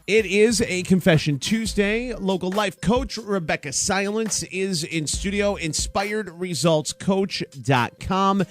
It is a Confession Tuesday. Local life coach Rebeccah Silence is in studio. InspiredResultsCoach.com.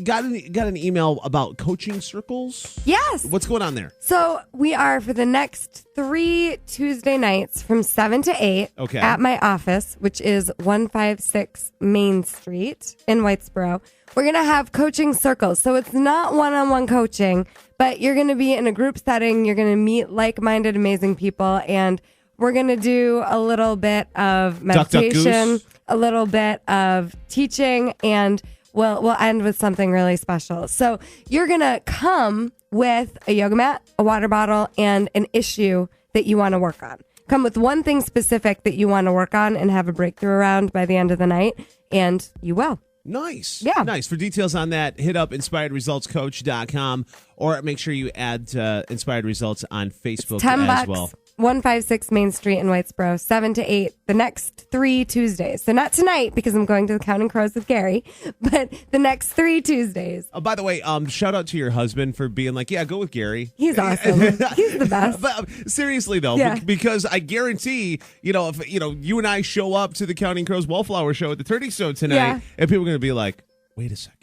Got an email about coaching circles? Yes. What's going on there? So we are for the next 3 Tuesday nights from 7 to 8 at my office, which is 156 Main Street in Whitesboro. We're going to have coaching circles. So it's not one-on-one coaching, but you're going to be in a group setting. You're going to meet like-minded, amazing people. And we're going to do a little bit of meditation, a little bit of teaching, and we'll end with something really special. So you're going to come with a yoga mat, a water bottle, and an issue that you want to work on. Come with one thing specific that you want to work on and have a breakthrough around by the end of the night, and you will. Nice. Yeah. Nice. For details on that, hit up InspiredResultsCoach.com or make sure you add Inspired Results on Facebook as well. 156 Main Street in Whitesboro, 7 to 8, the next 3 Tuesdays. So not tonight because I'm going to the Counting Crows with Gary, but the next 3 Tuesdays. Oh, by the way, shout out to your husband for being like, yeah, go with Gary. He's awesome. He's the best. But seriously though, because I guarantee, if you and I show up to the Counting Crows Wallflower show at the Turkey Show tonight, and people are going to be like, wait a second.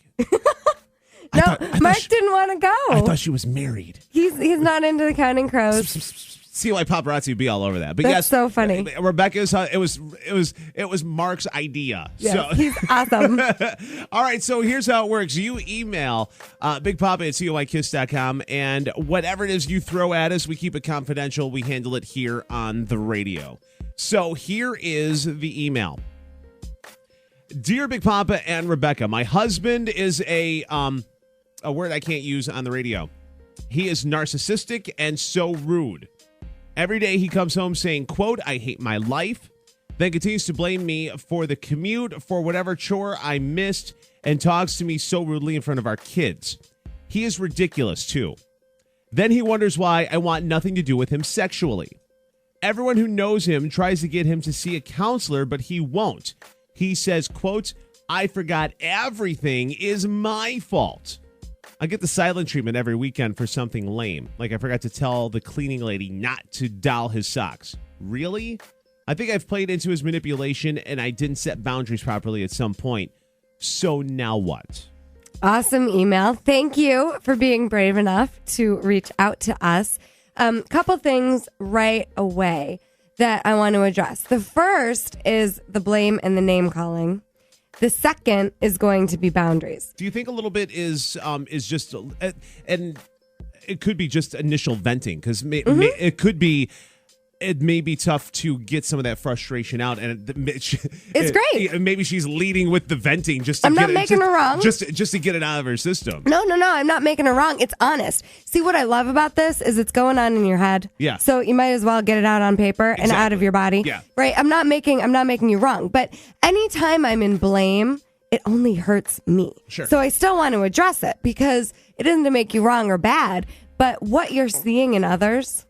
Mark didn't want to go. I thought she was married. He's not into the Counting Crows. See why paparazzi would be all over that. But That's yes, so funny. Rebecca's. It was Mark's idea. Yes, so he's awesome. All right, so here's how it works. You email BigPapa@COIKiss.com, and whatever it is you throw at us, we keep it confidential. We handle it here on the radio. So here is the email. Dear Big Papa and Rebeccah, my husband is a word I can't use on the radio. He is narcissistic and so rude. Every day he comes home saying, quote, I hate my life, then continues to blame me for the commute, for whatever chore I missed, and talks to me so rudely in front of our kids. He is ridiculous, too. Then he wonders why I want nothing to do with him sexually. Everyone who knows him tries to get him to see a counselor, but he won't. He says, quote, I forgot everything is my fault. I get the silent treatment every weekend for something lame. Like I forgot to tell the cleaning lady not to dial his socks. Really? I think I've played into his manipulation and I didn't set boundaries properly at some point. So now what? Awesome email. Thank you for being brave enough to reach out to us. Couple things right away that I want to address. The first is the blame and the name calling. The second is going to be boundaries. Do you think a little bit is just, and it could be just initial venting because it may be tough to get some of that frustration out, and it's great. Maybe she's leading with the venting just to I'm not making her wrong. Just to get it out of her system. No, I'm not making her wrong. It's honest. See, what I love about this is it's going on in your head. Yeah. So you might as well get it out on paper and out of your body. Yeah. Right. I'm not making you wrong. But anytime I'm in blame, it only hurts me. Sure. So I still want to address it because it isn't to make you wrong or bad, but what you're seeing in others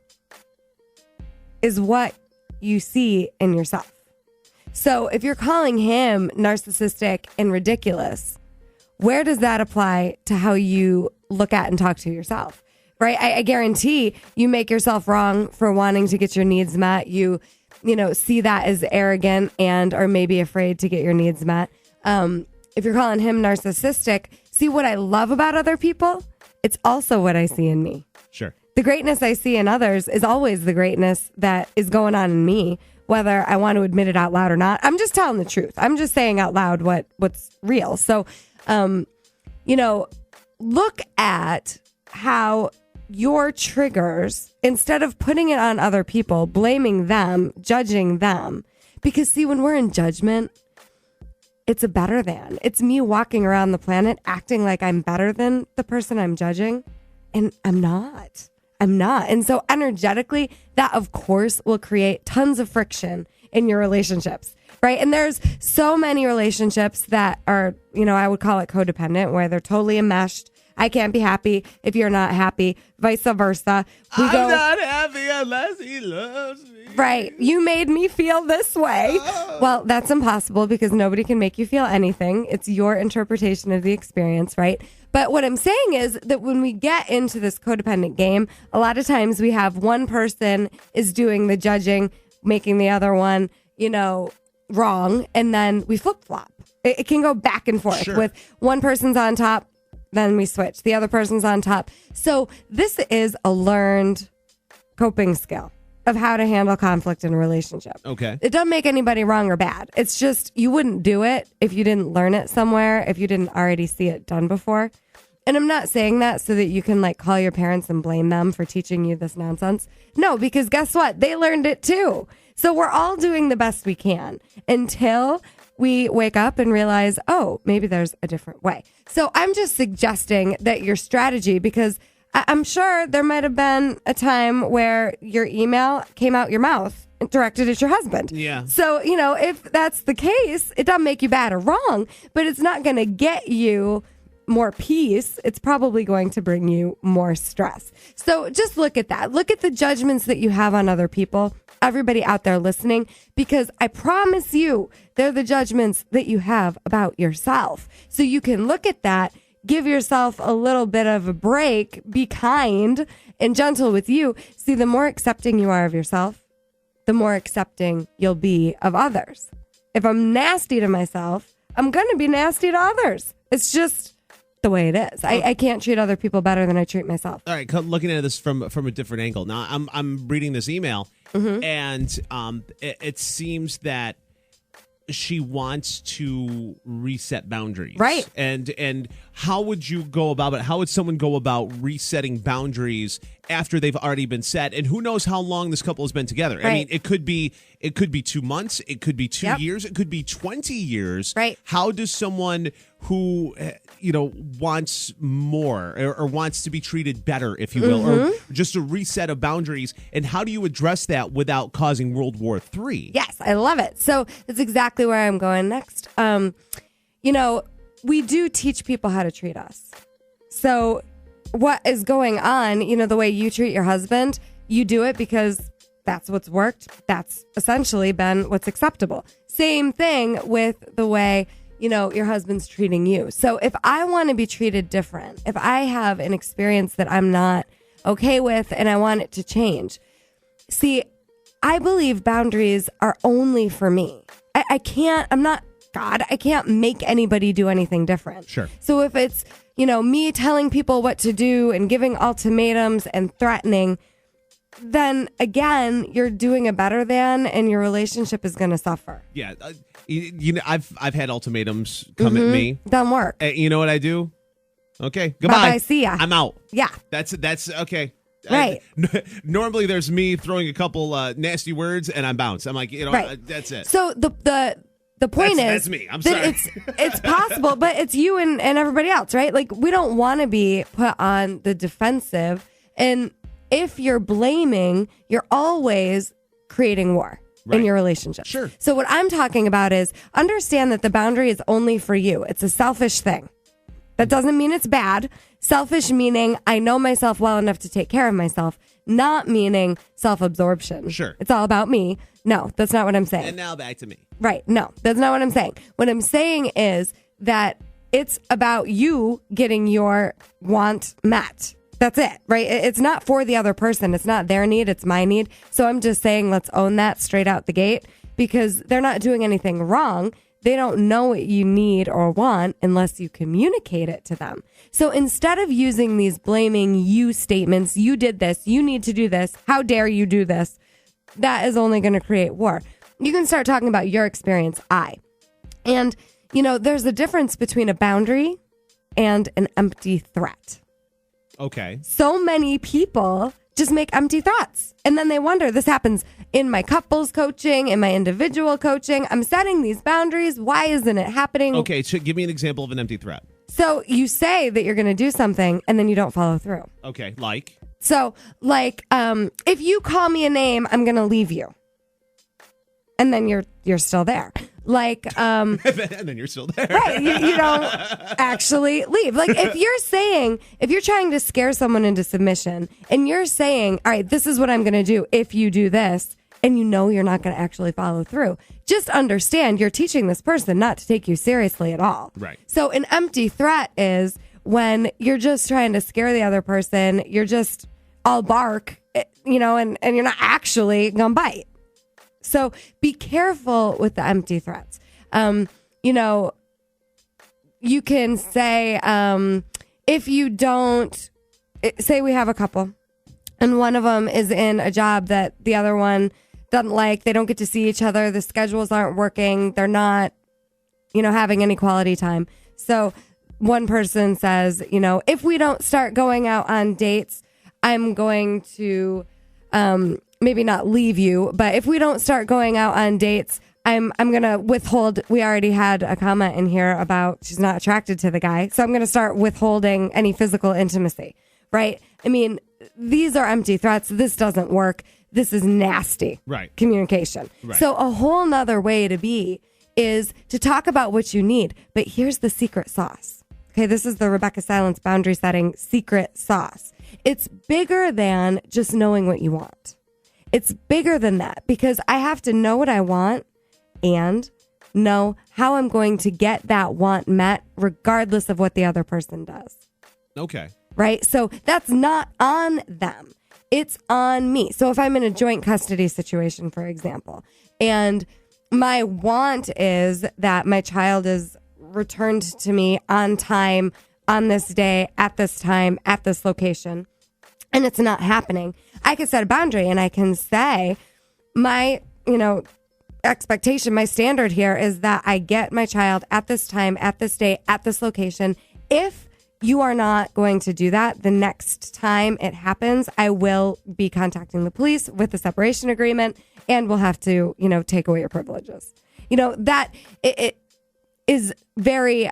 is what you see in yourself. So if you're calling him narcissistic and ridiculous, where does that apply to how you look at and talk to yourself? Right? I guarantee you make yourself wrong for wanting to get your needs met. You see that as arrogant and or maybe afraid to get your needs met. If you're calling him narcissistic, see what I love about other people? It's also what I see in me. Sure. The greatness I see in others is always the greatness that is going on in me, whether I want to admit it out loud or not. I'm just telling the truth. I'm just saying out loud what's real. So, look at how your triggers, instead of putting it on other people, blaming them, judging them, because see, when we're in judgment, it's a better than. It's me walking around the planet acting like I'm better than the person I'm judging, and I'm not. And so energetically, that of course will create tons of friction in your relationships, right? And there's so many relationships that are, I would call it codependent, where they're totally enmeshed. I can't be happy if you're not happy, vice versa. I'm not happy unless he loves me. Right. You made me feel this way. Oh. Well, that's impossible because nobody can make you feel anything. It's your interpretation of the experience, right? But what I'm saying is that when we get into this codependent game, a lot of times we have one person is doing the judging, making the other one, wrong, and then we flip-flop. It can go back and forth with one person's on top, then we switch. The other person's on top. So this is a learned coping skill of how to handle conflict in a relationship. Okay. It doesn't make anybody wrong or bad. It's just you wouldn't do it if you didn't learn it somewhere, if you didn't already see it done before. And I'm not saying that so that you can call your parents and blame them for teaching you this nonsense. No, because guess what? They learned it too. So we're all doing the best we can until we wake up and realize, oh, maybe there's a different way. So I'm just suggesting that your strategy, because I'm sure there might have been a time where your email came out your mouth directed at your husband. Yeah. So, if that's the case, it doesn't make you bad or wrong, but it's not going to get you more peace. It's probably going to bring you more stress. So just look at that. Look at the judgments that you have on other people, everybody out there listening, because I promise you, they're the judgments that you have about yourself. So you can look at that. Give yourself a little bit of a break, be kind and gentle with you. See, the more accepting you are of yourself, the more accepting you'll be of others. If I'm nasty to myself, I'm going to be nasty to others. It's just the way it is. I can't treat other people better than I treat myself. All right, looking at this from a different angle. Now, I'm reading this email, and it seems that she wants to reset boundaries. Right. And how would you go about it? How would someone go about resetting boundaries after they've already been set? And who knows how long this couple has been together? Right. I mean, it could be 2 months, it could be 2 years, it could be 20 years. Right. How does someone who wants more or wants to be treated better, if you will, or just a reset of boundaries, and how do you address that without causing World War III? Yes, I love it. So that's exactly where I'm going next. We do teach people how to treat us. So what is going on, the way you treat your husband, you do it because that's what's worked. That's essentially been what's acceptable. Same thing with the way, your husband's treating you. So if I want to be treated different, if I have an experience that I'm not okay with and I want it to change, see, I believe boundaries are only for me. I'm not God. I can't make anybody do anything different. Sure. So if it's, me telling people what to do and giving ultimatums and threatening, then again, you're doing a better than, and your relationship is going to suffer. Yeah. I've had ultimatums come at me. Doesn't work. You know what I do? Okay. Goodbye. Bye-bye. See ya. I'm out. Yeah. That's okay. Right. Normally there's me throwing a couple nasty words and I'm bounced. I'm like, right. That's it. So the point that's me. I'm sorry. It's possible, but it's you and everybody else, right? We don't want to be put on the defensive. And if you're blaming, you're always creating war in your relationship. Sure. So what I'm talking about is understand that the boundary is only for you. It's a selfish thing. That doesn't mean it's bad. Selfish meaning I know myself well enough to take care of myself, not meaning self-absorption. Sure. It's all about me. No, that's not what I'm saying. And now back to me. Right. No, that's not what I'm saying. What I'm saying is that it's about you getting your want met. That's it, right? It's not for the other person. It's not their need. It's my need. So I'm just saying let's own that straight out the gate because they're not doing anything wrong. They don't know what you need or want unless you communicate it to them. So instead of using these blaming you statements, you did this, you need to do this, how dare you do this, that is only going to create war. You can start talking about your experience, And, there's a difference between a boundary and an empty threat. Okay. So many people just make empty threats. And then they wonder, this happens in my couples coaching, in my individual coaching. I'm setting these boundaries. Why isn't it happening? Okay, so give me an example of an empty threat. So you say that you're going to do something and then you don't follow through. Okay, like? So, if you call me a name, I'm going to leave you. And then you're still there. And then you're still there. Right. You don't actually leave. If you're trying to scare someone into submission and you're saying, all right, this is what I'm going to do if you do this, and you're not going to actually follow through, just understand you're teaching this person not to take you seriously at all. Right. So an empty threat is, when you're just trying to scare the other person. You're just all bark, and you're not actually going to bite. So be careful with the empty threats. You can say, if you don't, say we have a couple and one of them is in a job that the other one doesn't like, they don't get to see each other, the schedules aren't working, they're not, having any quality time. So one person says, if we don't start going out on dates, I'm going to maybe not leave you, but if we don't start going out on dates, I'm going to withhold. We already had a comment in here about she's not attracted to the guy. So I'm going to start withholding any physical intimacy, right? I mean, these are empty threats. This doesn't work. This is nasty communication. Right. So a whole nother way to be is to talk about what you need. But here's the secret sauce. Okay, this is the Rebeccah Silence boundary setting secret sauce. It's bigger than just knowing what you want. It's bigger than that because I have to know what I want and know how I'm going to get that want met regardless of what the other person does. Okay. Right? So that's not on them. It's on me. So if I'm in a joint custody situation, for example, and my want is that my child is returned to me on time, on this day, at this time, at this location, and it's not happening, I can set a boundary and I can say my, expectation, my standard here is that I get my child at this time, at this day, at this location. If you are not going to do that, the next time it happens, I will be contacting the police with a separation agreement and we'll have to, take away your privileges. That it is very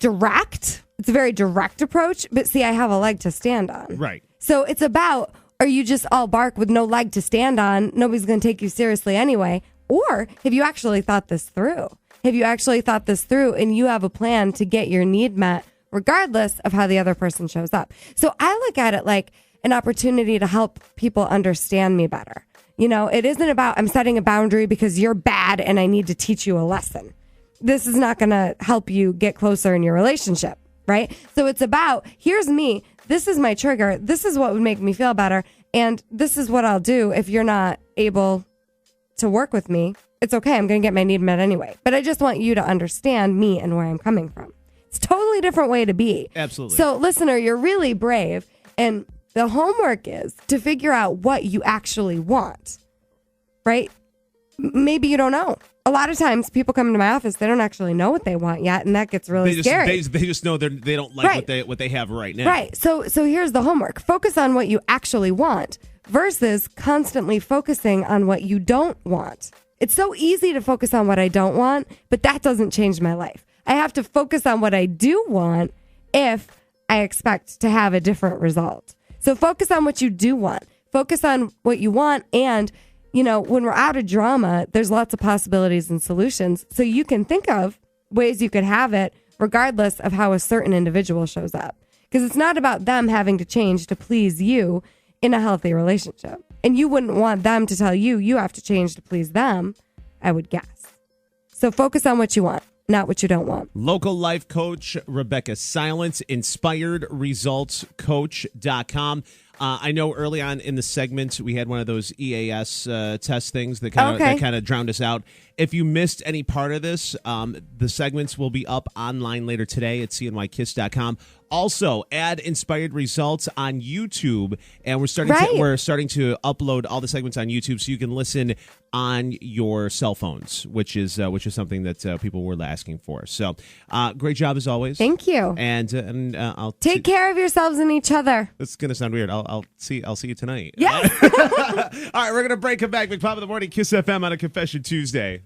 direct. It's a very direct approach, but see, I have a leg to stand on. Right. So it's about, are you just all bark with no leg to stand on? Nobody's going to take you seriously anyway. Or have you actually thought this through? Have you actually thought this through and you have a plan to get your need met regardless of how the other person shows up? So I look at it like an opportunity to help people understand me better. It isn't about I'm setting a boundary because you're bad and I need to teach you a lesson. This is not going to help you get closer in your relationship, right? So it's about, here's me. This is my trigger. This is what would make me feel better. And this is what I'll do if you're not able to work with me. It's okay. I'm going to get my need met anyway. But I just want you to understand me and where I'm coming from. It's a totally different way to be. Absolutely. So, listener, you're really brave. And the homework is to figure out what you actually want, right? Maybe you don't know. A lot of times people come into my office, they don't actually know what they want yet, and that gets really scary. They just know they don't like what they have right now. Right. So here's the homework. Focus on what you actually want versus constantly focusing on what you don't want. It's so easy to focus on what I don't want, but that doesn't change my life. I have to focus on what I do want if I expect to have a different result. So focus on what you do want. Focus on what you want, and when we're out of drama, there's lots of possibilities and solutions. So you can think of ways you could have it regardless of how a certain individual shows up. Because it's not about them having to change to please you in a healthy relationship. And you wouldn't want them to tell you you have to change to please them, I would guess. So focus on what you want, not what you don't want. Local life coach Rebeccah Silence, inspiredresultscoach.com. I know early on in the segment we had one of those EAS test things that kind of drowned us out. If you missed any part of this, the segments will be up online later today at cnykiss.com. Also, add Inspired Results on YouTube, and we're starting to upload all the segments on YouTube so you can listen on your cell phones, which is something that people were asking for. So, great job as always. Thank you. And I'll take care of yourselves and each other. It's gonna sound weird. I'll see you tonight. Yes. All right, we're gonna break. Come back. Big Pop in the Morning, Kiss FM on a Confession Tuesday.